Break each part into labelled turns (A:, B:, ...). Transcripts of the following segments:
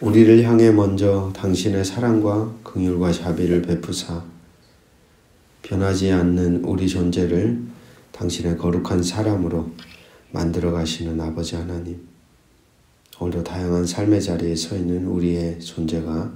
A: 우리를 향해 먼저 당신의 사랑과 긍휼과 자비를 베푸사 변하지 않는 우리 존재를 당신의 거룩한 사람으로 만들어 가시는 아버지 하나님, 오늘도 다양한 삶의 자리에 서 있는 우리의 존재가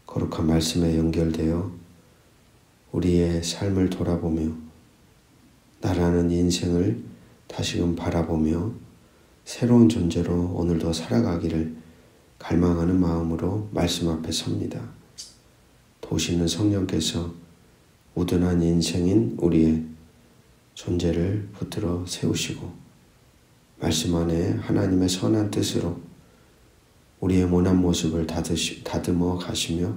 A: 거룩한 말씀에 연결되어 우리의 삶을 돌아보며 나라는 인생을 다시금 바라보며 새로운 존재로 오늘도 살아가기를 갈망하는 마음으로 말씀 앞에 섭니다. 도우시는 성령께서 우둔한 인생인 우리의 존재를 붙들어 세우시고 말씀 안에 하나님의 선한 뜻으로 우리의 모난 모습을 다듬어 가시며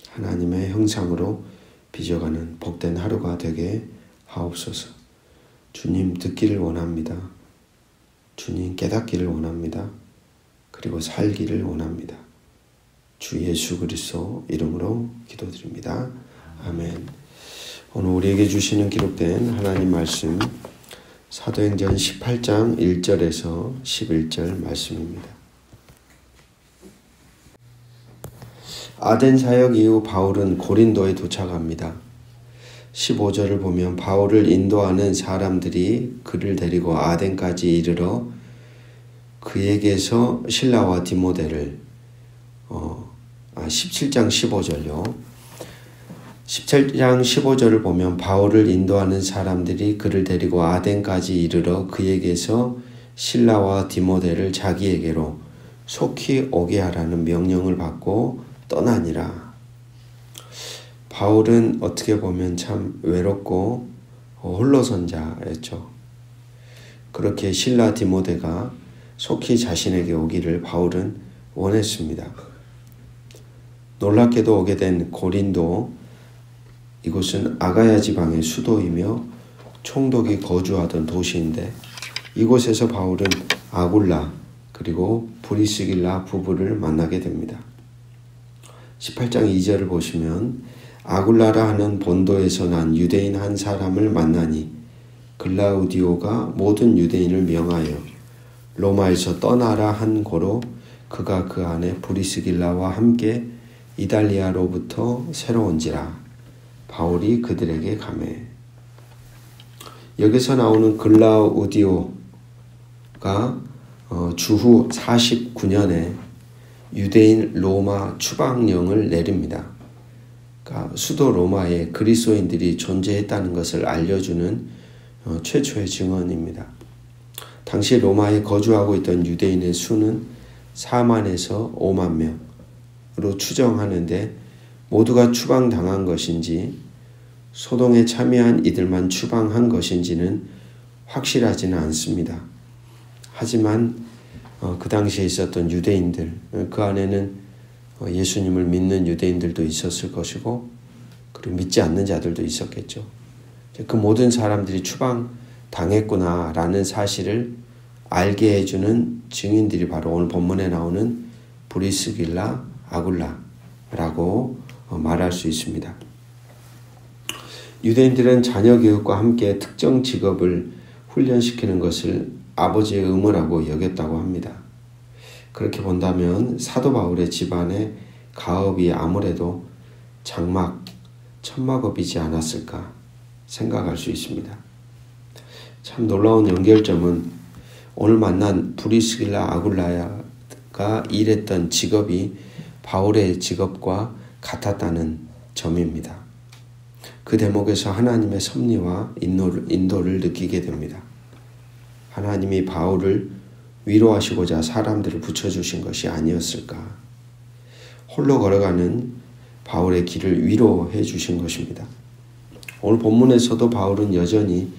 A: 하나님의 형상으로 빚어가는 복된 하루가 되게 하옵소서. 주님 듣기를 원합니다. 주님 깨닫기를 원합니다. 그리고 살기를 원합니다. 주 예수 그리스도 이름으로 기도드립니다. 아멘. 오늘 우리에게 주시는 기록된 하나님 말씀 사도행전 18장 1절에서 11절 말씀입니다. 아덴 사역 이후 바울은 고린도에 도착합니다. 15절을 보면 바울을 인도하는 사람들이 그를 데리고 아덴까지 이르러 그에게서 실라와 디모데를 17장 15절요. 17장 15절을 보면 바울을 인도하는 사람들이 그를 데리고 아덴까지 이르러 그에게서 실라와 디모데를 자기에게로 속히 오게 하라는 명령을 받고 떠나니라. 바울은 어떻게 보면 참 외롭고 홀로선 자였죠. 그렇게 실라 디모데가 속히 자신에게 오기를 바울은 원했습니다. 놀랍게도 오게 된 고린도, 이곳은 아가야 지방의 수도이며 총독이 거주하던 도시인데 이곳에서 바울은 아굴라 그리고 브리스길라 부부를 만나게 됩니다. 18장 2절을 보시면 아굴라라 하는 본도에서 난 유대인 한 사람을 만나니 글라우디오가 모든 유대인을 명하여 로마에서 떠나라 한 고로 그가 그 안에 브리스길라와 함께 이달리아로부터 새로운지라. 바울이 그들에게 가매. 여기서 나오는 글라우디오가 주후 49년에 유대인 로마 추방령을 내립니다. 그러니까 수도 로마에 그리스도인들이 존재했다는 것을 알려주는 최초의 증언입니다. 당시 로마에 거주하고 있던 유대인의 수는 4만에서 5만 명으로 추정하는데 모두가 추방당한 것인지 소동에 참여한 이들만 추방한 것인지는 확실하지는 않습니다. 하지만 그 당시에 있었던 유대인들, 그 안에는 예수님을 믿는 유대인들도 있었을 것이고 그리고 믿지 않는 자들도 있었겠죠. 그 모든 사람들이 추방당했구나라는 사실을 알게 해주는 증인들이 바로 오늘 본문에 나오는 브리스길라, 아굴라라고 말할 수 있습니다. 유대인들은 자녀 교육과 함께 특정 직업을 훈련시키는 것을 아버지의 의무라고 여겼다고 합니다. 그렇게 본다면 사도 바울의 집안의 가업이 아무래도 장막, 천막업이지 않았을까 생각할 수 있습니다. 참 놀라운 연결점은 오늘 만난 브리스길라 아굴라가 일했던 직업이 바울의 직업과 같았다는 점입니다. 그 대목에서 하나님의 섭리와 인도를 느끼게 됩니다. 하나님이 바울을 위로하시고자 사람들을 붙여주신 것이 아니었을까. 홀로 걸어가는 바울의 길을 위로해 주신 것입니다. 오늘 본문에서도 바울은 여전히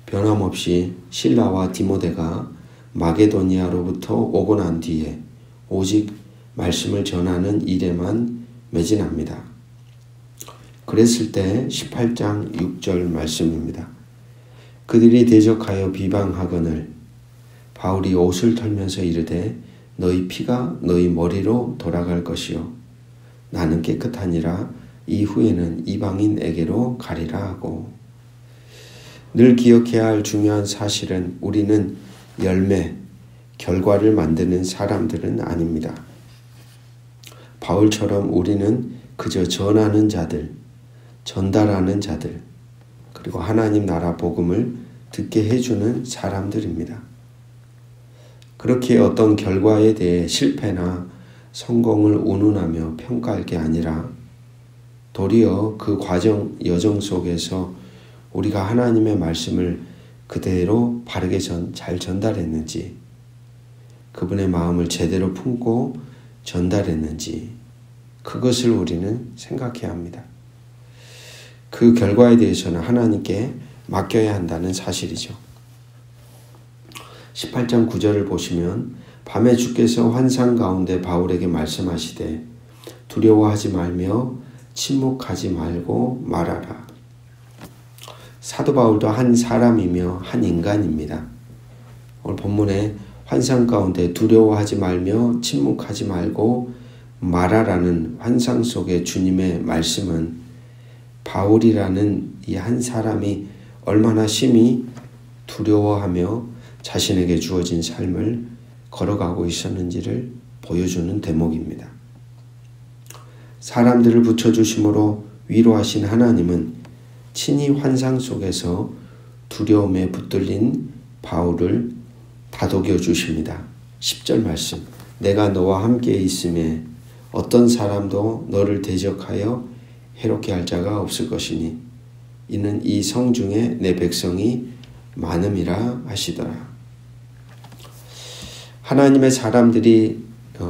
A: 변함없이 실라와 디모데가 마게도니아로부터 오고 난 뒤에 오직 말씀을 전하는 일에만 매진합니다. 그랬을 때 18장 6절 말씀입니다. 그들이 대적하여 비방하거늘 바울이 옷을 털면서 이르되 너희 피가 너희 머리로 돌아갈 것이요 나는 깨끗하니라 이후에는 이방인에게로 가리라 하고. 늘 기억해야 할 중요한 사실은 우리는 열매, 결과를 만드는 사람들은 아닙니다. 바울처럼 우리는 그저 전하는 자들, 전달하는 자들, 그리고 하나님 나라 복음을 듣게 해주는 사람들입니다. 그렇게 어떤 결과에 대해 실패나 성공을 운운하며 평가할 게 아니라 도리어 그 과정, 여정 속에서 우리가 하나님의 말씀을 그대로 바르게 잘 전달했는지, 그분의 마음을 제대로 품고 전달했는지, 그것을 우리는 생각해야 합니다. 그 결과에 대해서는 하나님께 맡겨야 한다는 사실이죠. 18장 9절을 보시면 밤에 주께서 환상 가운데 바울에게 말씀하시되 두려워하지 말며 침묵하지 말고 말하라. 사도 바울도 한 사람이며 한 인간입니다. 오늘 본문에 환상 가운데 두려워하지 말며 침묵하지 말고 말하라는 환상 속의 주님의 말씀은 바울이라는 이 한 사람이 얼마나 심히 두려워하며 자신에게 주어진 삶을 걸어가고 있었는지를 보여주는 대목입니다. 사람들을 붙여주심으로 위로하신 하나님은 친히 환상 속에서 두려움에 붙들린 바울을 다독여 주십니다. 10절 말씀, 내가 너와 함께 있음에 어떤 사람도 너를 대적하여 해롭게 할 자가 없을 것이니 이는 이 성 중에 내 백성이 많음이라 하시더라. 하나님의 사람들이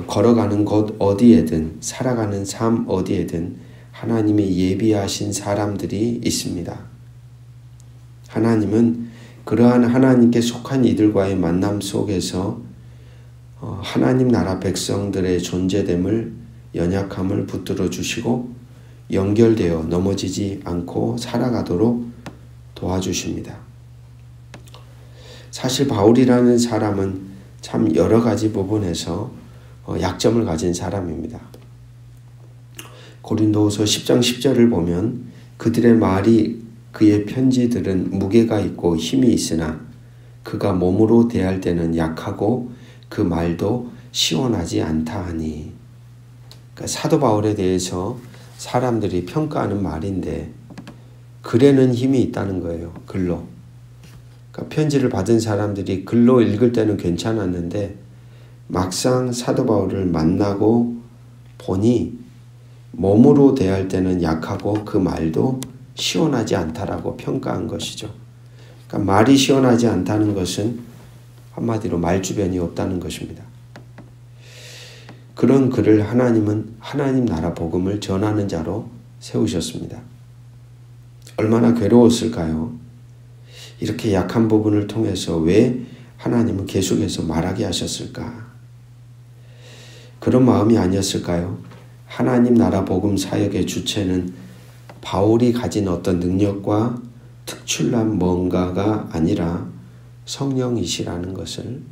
A: 걸어가는 곳 어디에든 살아가는 삶 어디에든 하나님이 예비하신 사람들이 있습니다. 하나님은 그러한 하나님께 속한 이들과의 만남 속에서 하나님 나라 백성들의 존재됨을, 연약함을 붙들어 주시고 연결되어 넘어지지 않고 살아가도록 도와주십니다. 사실 바울이라는 사람은 참 여러 가지 부분에서 약점을 가진 사람입니다. 고린도후서 10장 10절을 보면 그들의 말이 그의 편지들은 무게가 있고 힘이 있으나 그가 몸으로 대할 때는 약하고 그 말도 시원하지 않다 하니, 그러니까 사도 바울에 대해서 사람들이 평가하는 말인데 글에는 힘이 있다는 거예요. 글로. 그러니까 편지를 받은 사람들이 글로 읽을 때는 괜찮았는데 막상 사도 바울을 만나고 보니 몸으로 대할 때는 약하고 그 말도 시원하지 않다라고 평가한 것이죠. 그러니까 말이 시원하지 않다는 것은 한마디로 말주변이 없다는 것입니다. 그런 그를 하나님은 하나님 나라 복음을 전하는 자로 세우셨습니다. 얼마나 괴로웠을까요? 이렇게 약한 부분을 통해서 왜 하나님은 계속해서 말하게 하셨을까? 그런 마음이 아니었을까요? 하나님 나라 복음 사역의 주체는 바울이 가진 어떤 능력과 특출난 뭔가가 아니라 성령이시라는 것을,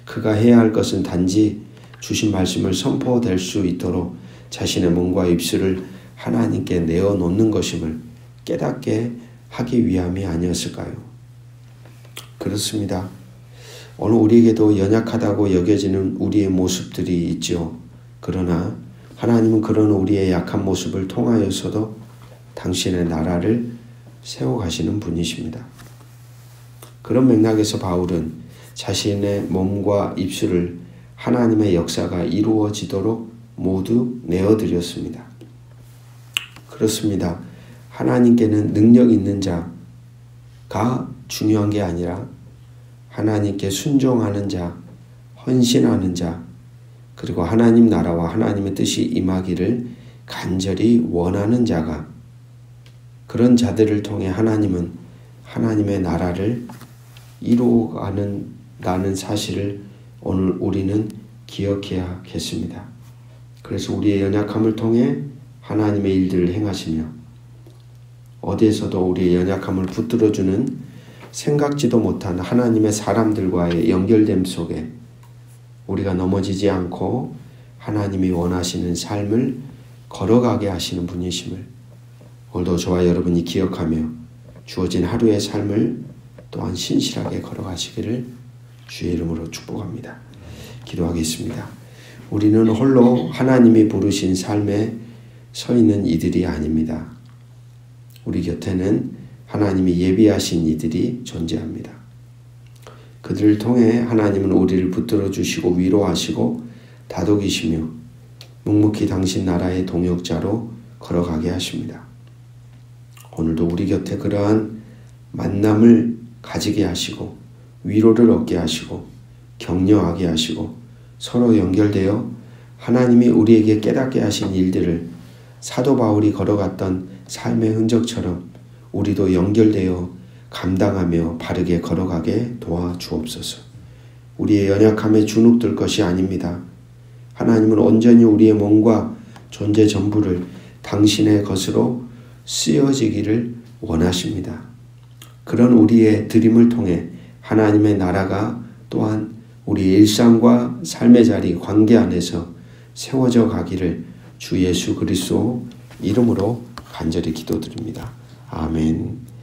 A: 그가 해야 할 것은 단지 주신 말씀을 선포될 수 있도록 자신의 몸과 입술을 하나님께 내어놓는 것임을 깨닫게 하기 위함이 아니었을까요? 그렇습니다. 오늘 우리에게도 연약하다고 여겨지는 우리의 모습들이 있죠. 그러나 하나님은 그런 우리의 약한 모습을 통하여서도 당신의 나라를 세워가시는 분이십니다. 그런 맥락에서 바울은 자신의 몸과 입술을 하나님의 역사가 이루어지도록 모두 내어드렸습니다. 그렇습니다. 하나님께는 능력 있는 자가 중요한 게 아니라 하나님께 순종하는 자, 헌신하는 자, 그리고 하나님 나라와 하나님의 뜻이 임하기를 간절히 원하는 자가, 그런 자들을 통해 하나님은 하나님의 나라를 이루어가는다는 사실을 오늘 우리는 기억해야겠습니다. 그래서 우리의 연약함을 통해 하나님의 일들을 행하시며 어디에서도 우리의 연약함을 붙들어주는 생각지도 못한 하나님의 사람들과의 연결됨 속에 우리가 넘어지지 않고 하나님이 원하시는 삶을 걸어가게 하시는 분이심을 오늘도 저와 여러분이 기억하며 주어진 하루의 삶을 또한 신실하게 걸어가시기를 주의 이름으로 축복합니다. 기도하겠습니다. 우리는 홀로 하나님이 부르신 삶에 서 있는 이들이 아닙니다. 우리 곁에는 하나님이 예비하신 이들이 존재합니다. 그들을 통해 하나님은 우리를 붙들어 주시고 위로하시고 다독이시며 묵묵히 당신 나라의 동역자로 걸어가게 하십니다. 오늘도 우리 곁에 그러한 만남을 가지게 하시고 위로를 얻게 하시고 격려하게 하시고 서로 연결되어 하나님이 우리에게 깨닫게 하신 일들을 사도 바울이 걸어갔던 삶의 흔적처럼 우리도 연결되어 감당하며 바르게 걸어가게 도와주옵소서. 우리의 연약함에 주눅들 것이 아닙니다. 하나님은 온전히 우리의 몸과 존재 전부를 당신의 것으로 쓰여지기를 원하십니다. 그런 우리의 드림을 통해 하나님의 나라가 또한 우리의 일상과 삶의 자리, 관계 안에서 세워져 가기를 주 예수 그리스도 이름으로 간절히 기도드립니다. 아멘.